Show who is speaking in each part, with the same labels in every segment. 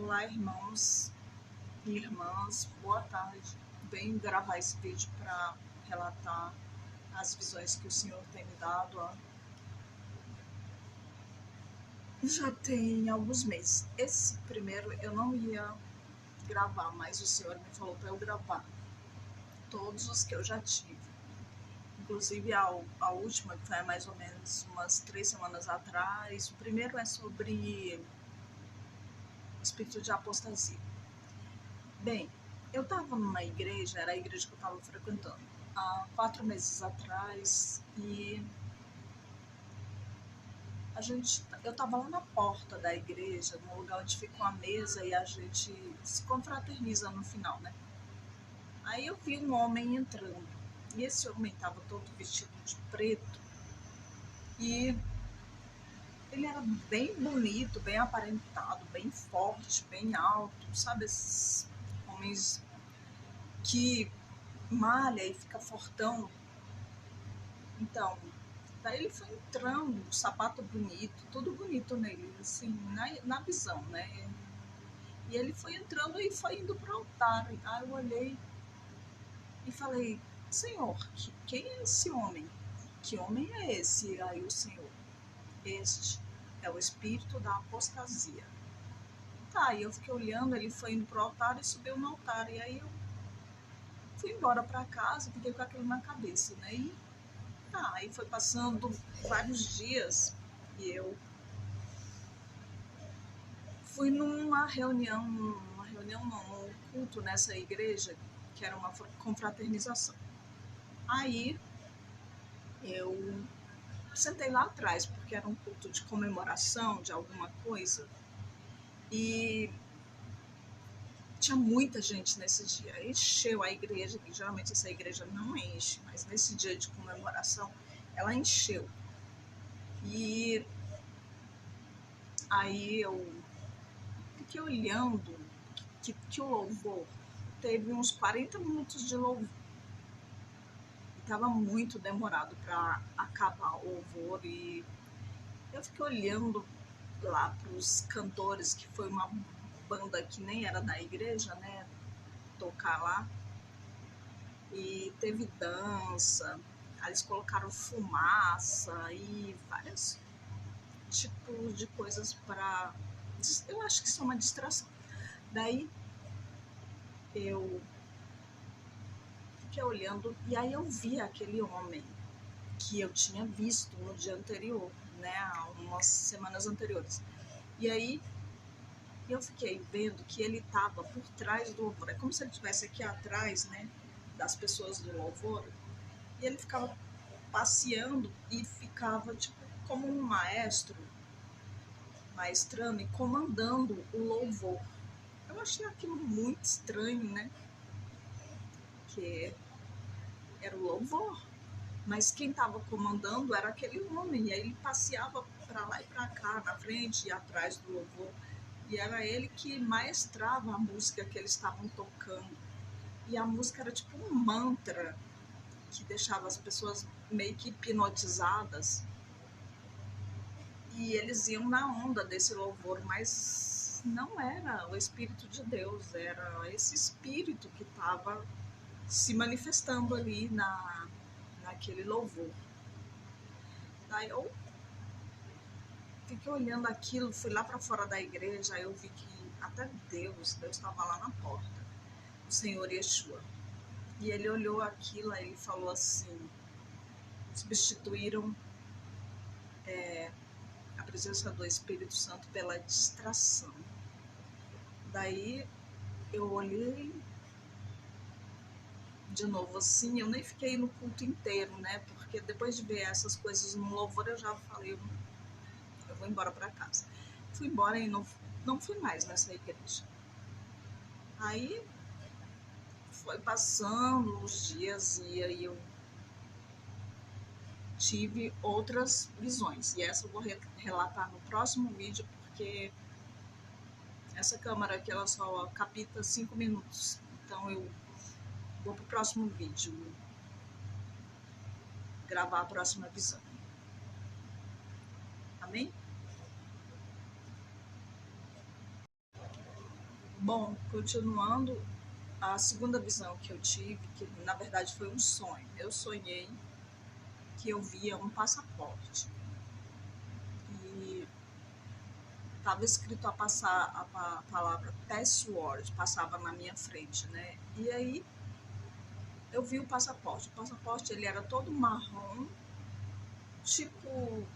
Speaker 1: Olá, irmãos e irmãs, boa tarde. Venho gravar esse vídeo para relatar as visões que o Senhor tem me dado. Já tem alguns meses. Esse primeiro eu não ia gravar, mas o Senhor me falou para eu gravar todos os que eu já tive. Inclusive a última, que foi mais ou menos umas 3 semanas atrás. O primeiro é sobre espírito de apostasia. Bem, eu estava numa igreja, era a igreja que eu estava frequentando, há 4 meses atrás, e eu estava lá na porta da igreja, no lugar onde fica uma mesa e a gente se confraterniza no final, né? Aí eu vi um homem entrando, e esse homem estava todo vestido de preto, e ele era bem bonito, bem aparentado, bem forte, bem alto, sabe, esses homens que malha e fica fortão. Então, daí ele foi entrando, sapato bonito, tudo bonito nele, assim, na visão, né? E ele foi entrando e foi indo para o altar. Aí eu olhei e falei: Senhor, quem é esse homem? Que homem é esse? Aí o Senhor: este é o espírito da apostasia. Tá, e eu fiquei olhando, ele foi indo para o altar e subiu no altar. E aí eu fui embora para casa, fiquei com aquilo na cabeça, né? E tá, aí foi passando vários dias e eu fui numa reunião não, um culto nessa igreja, que era uma confraternização. Aí eu sentei lá atrás, porque era um culto de comemoração de alguma coisa, e tinha muita gente nesse dia. Encheu a igreja, que geralmente essa igreja não enche, mas nesse dia de comemoração, ela encheu. E aí eu fiquei olhando que o louvor teve uns 40 minutos de louvor. Estava muito demorado para acabar o louvor e eu fiquei olhando lá para os cantores, que foi uma banda que nem era da igreja, né, tocar lá. E teve dança, eles colocaram fumaça e vários tipos de coisas para... Eu acho que isso é uma distração. Daí eu fiquei olhando e aí eu vi aquele homem que eu tinha visto no dia anterior, né, há umas semanas anteriores. E aí eu fiquei vendo que ele estava por trás do louvor. É como se ele estivesse aqui atrás, né, das pessoas do louvor. E ele ficava passeando e ficava tipo como um maestrando e comandando o louvor. Eu achei aquilo muito estranho, né? Que era o louvor, mas quem estava comandando era aquele homem, e aí ele passeava para lá e para cá, na frente e atrás do louvor, e era ele que maestrava a música que eles estavam tocando, e a música era tipo um mantra que deixava as pessoas meio que hipnotizadas, e eles iam na onda desse louvor, mas não era o Espírito de Deus, era esse espírito que estava se manifestando ali naquele louvor. Daí eu fiquei olhando aquilo, fui lá para fora da igreja, aí eu vi que até Deus estava lá na porta, o Senhor Yeshua. E ele olhou aquilo, aí ele falou assim: substituíram a presença do Espírito Santo pela distração. Daí eu olhei de novo assim, eu nem fiquei no culto inteiro, né? Porque depois de ver essas coisas no louvor, eu já falei: eu vou embora para casa. Fui embora e não fui mais nessa igreja. Aí foi passando os dias e aí eu tive outras visões. E essa eu vou relatar no próximo vídeo, porque essa câmera aqui ela só capta 5 minutos. Então eu vou pro próximo vídeo gravar a próxima visão. Amém? Bom, continuando, a segunda visão que eu tive, que na verdade foi um sonho. Eu sonhei que eu via um passaporte e estava escrito a palavra password, passava na minha frente, né? E aí eu vi o passaporte. O passaporte ele era todo marrom, tipo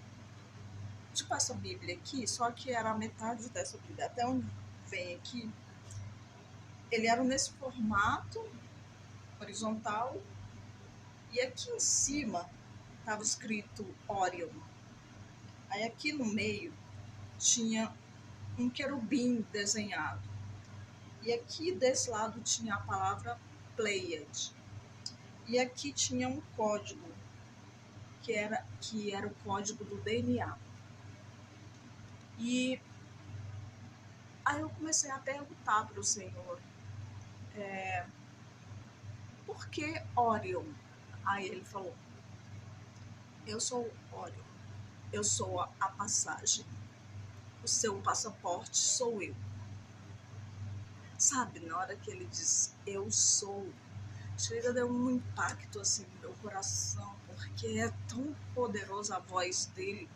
Speaker 1: essa Bíblia aqui, só que era a metade dessa Bíblia. Até onde vem aqui, ele era nesse formato horizontal e aqui em cima estava escrito Orion. Aí aqui no meio tinha um querubim desenhado. E aqui desse lado tinha a palavra Pleiad. E aqui tinha um código, que era o código do DNA. E aí eu comecei a perguntar para o Senhor, por que Orion? Aí ele falou, eu sou Orion, eu sou a passagem, o seu passaporte sou eu. Sabe, na hora que ele diz, eu sou, chega deu um impacto assim no meu coração, porque é tão poderosa a voz dele.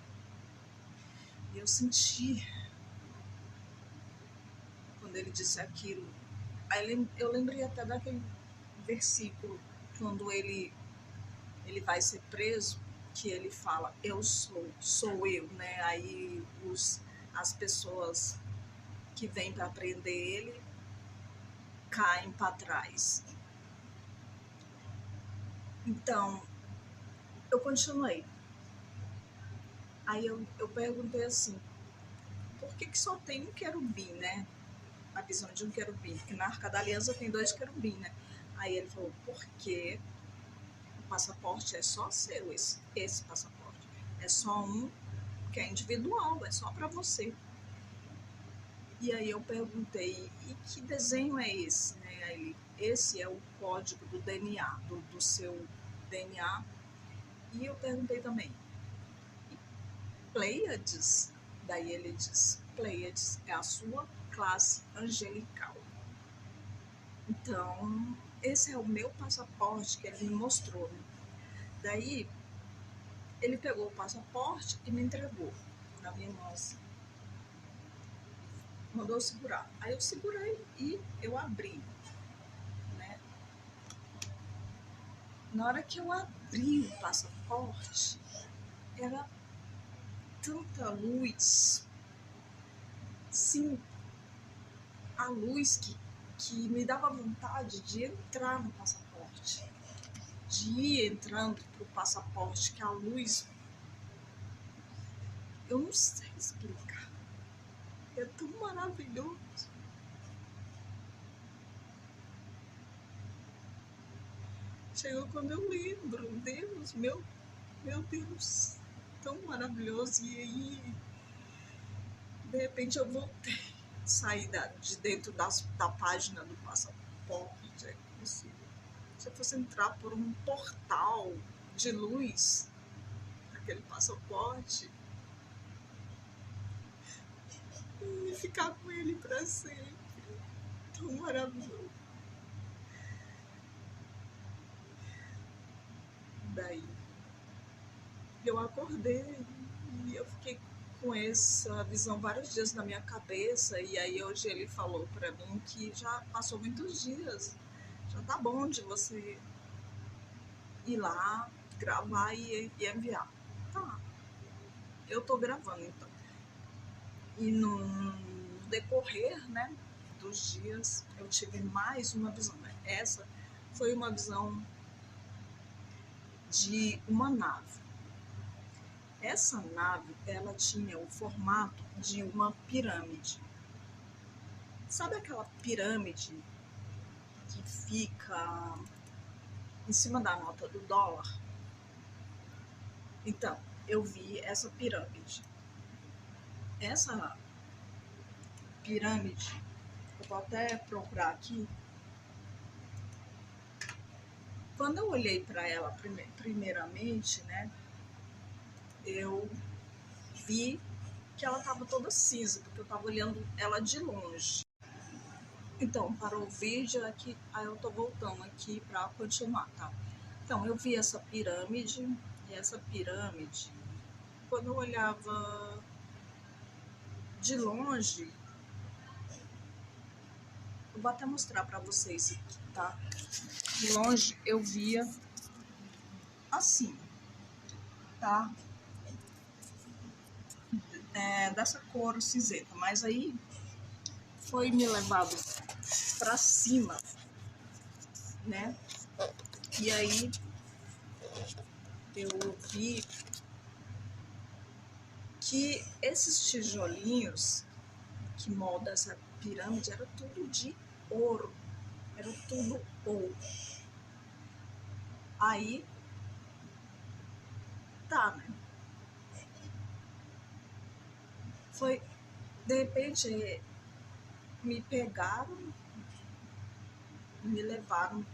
Speaker 1: E eu senti quando ele disse aquilo. Aí eu lembrei até daquele versículo, quando ele vai ser preso, que ele fala, eu sou eu, né? Aí as pessoas que vêm para prender ele caem para trás. Então, eu continuei. Aí eu perguntei assim, por que só tem um querubim, né? A visão de um querubim, porque na Arca da Aliança tem 2 querubins, né? Aí ele falou, porque o passaporte é só seu, esse passaporte. É só um que é individual, é só para você. E aí eu perguntei, e que desenho é esse? Né? Aí, esse é o código do DNA, do seu DNA. E eu perguntei também, Pleiades? Daí ele diz, Pleiades é a sua classe angelical. Então, esse é o meu passaporte que ele me mostrou. Né? Daí, ele pegou o passaporte e me entregou na minha mão assim. Mandou eu segurar. Aí eu segurei e eu abri. Né? Na hora que eu abri o passaporte, era tanta luz. Sim, a luz que me dava vontade de entrar no passaporte. De ir entrando pro passaporte, que a luz... Eu não sei explicar. É tão maravilhoso. Chegou quando eu lembro, Deus, meu Deus, tão maravilhoso. E aí, de repente, eu voltei, saí de dentro da página do passaporte. É como se eu fosse entrar por um portal de luz, aquele passaporte, e ficar com ele para sempre. Tão maravilhoso. Daí eu acordei e eu fiquei com essa visão vários dias na minha cabeça, e aí hoje ele falou para mim que já passou muitos dias, já tá bom de você ir lá, gravar e enviar. Tá, eu tô gravando então. E no decorrer, né, dos dias, eu tive mais uma visão. Essa foi uma visão de uma nave. Essa nave, ela tinha o formato de uma pirâmide. Sabe aquela pirâmide que fica em cima da nota do dólar? Então, eu vi essa pirâmide. Essa pirâmide, eu vou até procurar aqui. Quando eu olhei para ela primeiramente, né, eu vi que ela estava toda cinza, porque eu estava olhando ela de longe. Então, para o vídeo aqui, aí eu tô voltando aqui para continuar, tá? Então, eu vi essa pirâmide, e essa pirâmide, quando eu olhava de longe, eu vou até mostrar para vocês aqui, tá? De longe eu via assim, tá? Dessa cor cinzenta, mas aí foi me levado para cima, né? E aí eu vi que esses tijolinhos que molda essa pirâmide era tudo de ouro, era tudo ouro. Aí tá, né? Foi, de repente, me pegaram, me levaram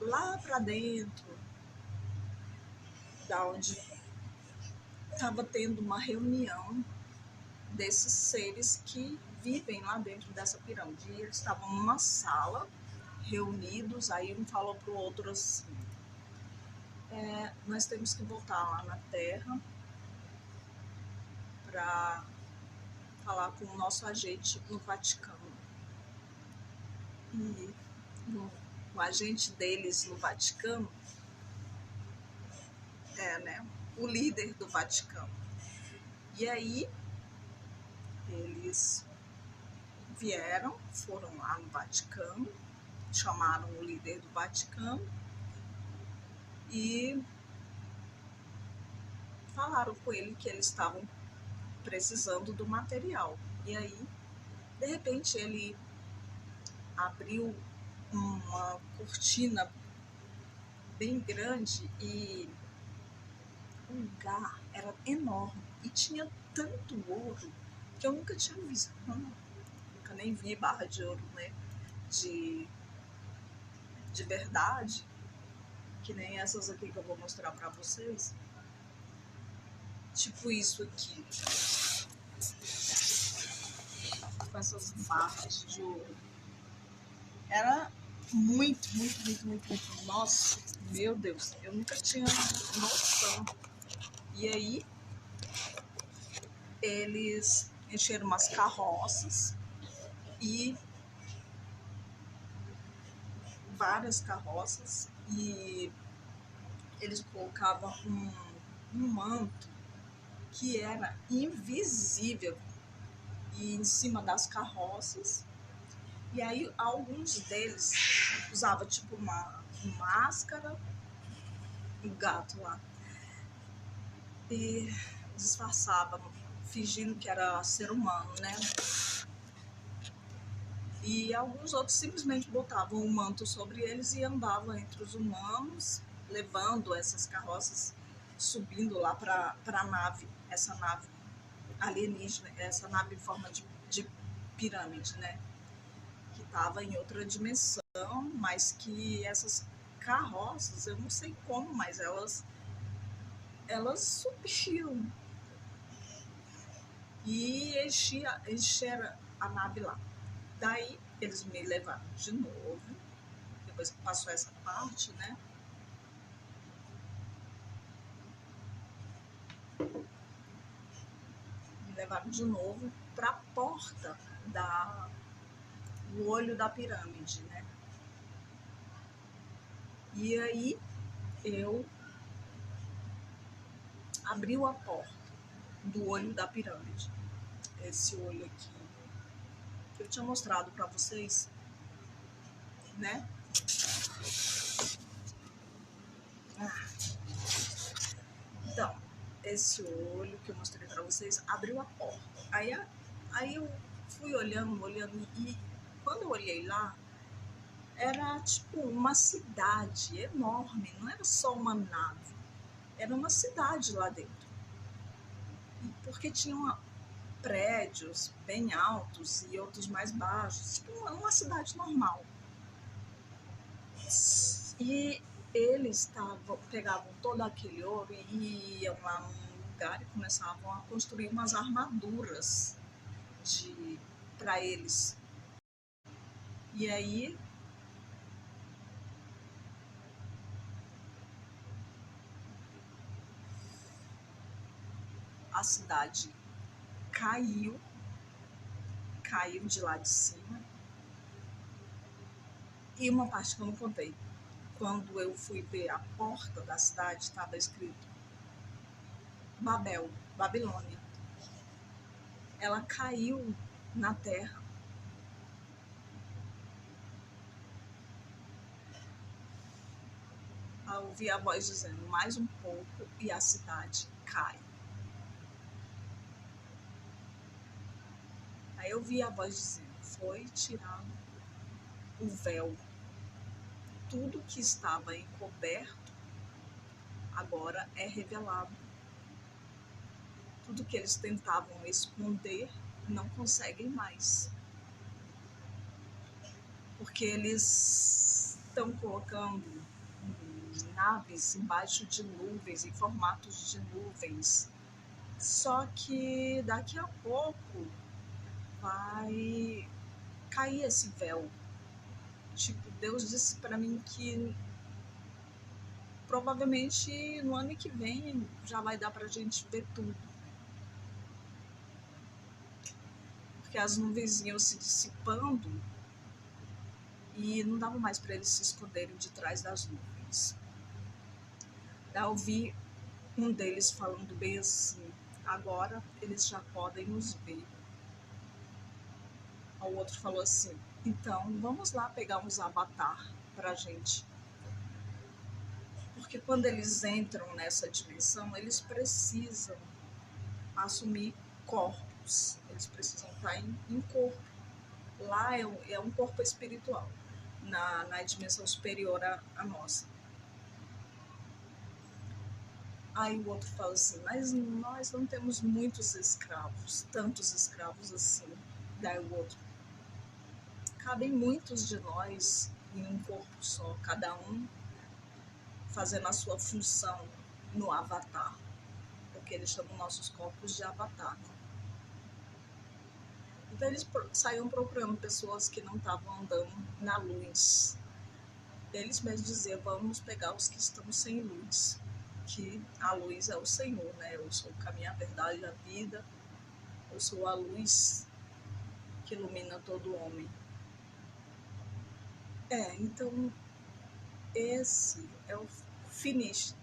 Speaker 1: lá para dentro, da onde estava tendo uma reunião desses seres que vivem lá dentro dessa pirâmide. E eles estavam numa sala, reunidos, aí um falou para o outro assim, nós temos que voltar lá na Terra para falar com o nosso agente no Vaticano. E o agente deles no Vaticano né, o líder do Vaticano. E aí eles vieram, foram lá no Vaticano, chamaram o líder do Vaticano e falaram com ele que eles estavam precisando do material. E aí, de repente, ele abriu uma cortina bem grande e o lugar era enorme e tinha tanto ouro que eu nunca tinha visto. Nunca nem vi barra de ouro, né? De verdade, que nem essas aqui que eu vou mostrar pra vocês. Tipo isso aqui. Com essas barras de ouro. Era muito. Nossa, meu Deus, eu nunca tinha noção. E aí, eles encheram umas carroças e várias carroças e eles colocavam um manto que era invisível e em cima das carroças. E aí alguns deles usavam tipo uma máscara, o gato lá, e disfarçavam, fingindo que era ser humano, né? E alguns outros simplesmente botavam um manto sobre eles e andavam entre os humanos, levando essas carroças, subindo lá para a nave, essa nave alienígena, essa nave em forma de pirâmide, né? Que estava em outra dimensão, mas que essas carroças, eu não sei como, mas elas subiam e encheram a nave lá. Daí eles me levaram de novo, depois que passou essa parte, né? Me levaram de novo para a porta do olho da pirâmide, né? E aí eu abri a porta do olho da pirâmide. Esse olho aqui que eu tinha mostrado para vocês, né? Então, esse olho que eu mostrei para vocês abriu a porta. Aí eu fui olhando, e quando eu olhei lá, era tipo uma cidade enorme, não era só uma nave, era uma cidade lá dentro. Porque tinham prédios bem altos e outros mais baixos, tipo uma cidade normal. E eles pegavam todo aquele ouro e iam lá num lugar e começavam a construir umas armaduras para eles. E aí a cidade caiu de lá de cima. E uma parte que eu não contei, quando eu fui ver a porta da cidade, estava escrito Babel, Babilônia. Ela caiu na terra. Eu ouvi a voz dizendo, mais um pouco e a cidade cai. Aí eu vi a voz dizendo, foi tirado o véu. Tudo que estava encoberto agora é revelado. Tudo que eles tentavam esconder não conseguem mais. Porque eles estão colocando naves embaixo de nuvens, em formatos de nuvens. Só que daqui a pouco vai cair esse véu. Tipo, Deus disse para mim que provavelmente no ano que vem já vai dar pra gente ver tudo. Porque as nuvens iam se dissipando e não dava mais para eles se esconderem de trás das nuvens. Eu ouvi um deles falando bem assim, agora eles já podem nos ver. O outro falou assim, então vamos lá pegar uns avatar pra gente. Porque quando eles entram nessa dimensão, eles precisam assumir corpos, eles precisam estar em corpo. Lá é um corpo espiritual, na dimensão superior à nossa. Aí o outro fala assim, mas nós não temos muitos escravos, tantos escravos assim. Daí o outro, cabem muitos de nós em um corpo só, cada um fazendo a sua função no avatar, porque eles chamam nossos corpos de avatar. Então eles saíam procurando pessoas que não estavam andando na luz. Eles mesmos diziam, vamos pegar os que estão sem luz, que a luz é o Senhor, né? Eu sou o caminho, a verdade e a vida, eu sou a luz que ilumina todo homem. Então esse é o finish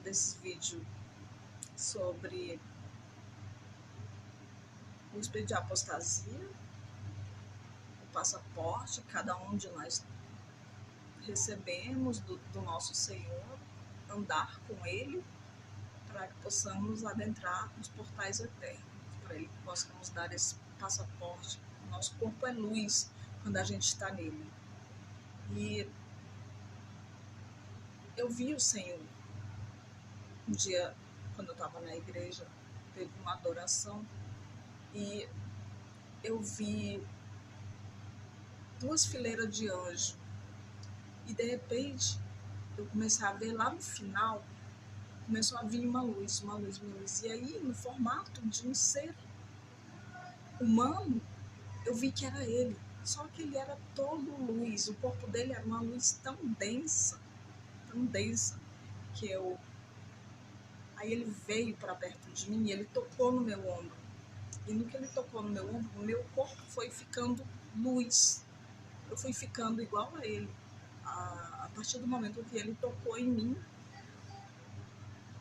Speaker 1: desse vídeo sobre o espírito de apostasia, o passaporte, cada um de nós recebemos do nosso Senhor, andar com Ele, para que possamos adentrar nos portais eternos, para Ele que possa nos dar esse passaporte. O nosso corpo é luz quando a gente está nele. E eu vi o Senhor um dia, quando eu estava na igreja, teve uma adoração e eu vi 2 fileiras de anjos e de repente eu comecei a ver lá no final, começou a vir uma luz, e aí no formato de um ser humano eu vi que era ele, só que ele era todo luz, o corpo dele era uma luz tão densa, que aí ele veio para perto de mim e ele tocou no meu ombro. E no que ele tocou no meu ombro, o meu corpo foi ficando luz. Eu fui ficando igual a ele. A partir do momento que ele tocou em mim,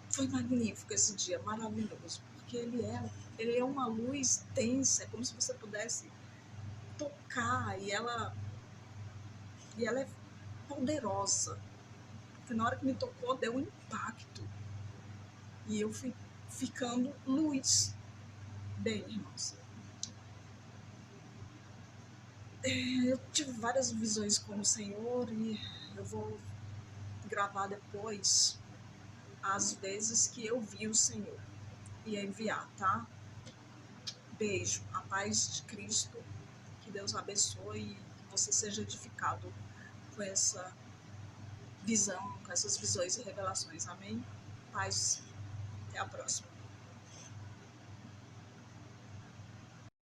Speaker 1: foi magnífico esse dia, maravilhoso. Porque ele é uma luz densa, é como se você pudesse tocar e ela é poderosa. Porque na hora que me tocou, deu um impacto. E eu fui ficando luz. Bem, irmãos, eu tive várias visões com o Senhor e eu vou gravar depois as vezes que eu vi o Senhor e enviar, tá? Beijo, a paz de Cristo, que Deus abençoe e que você seja edificado com essa visão, com essas visões e revelações, amém? Paz, até a próxima.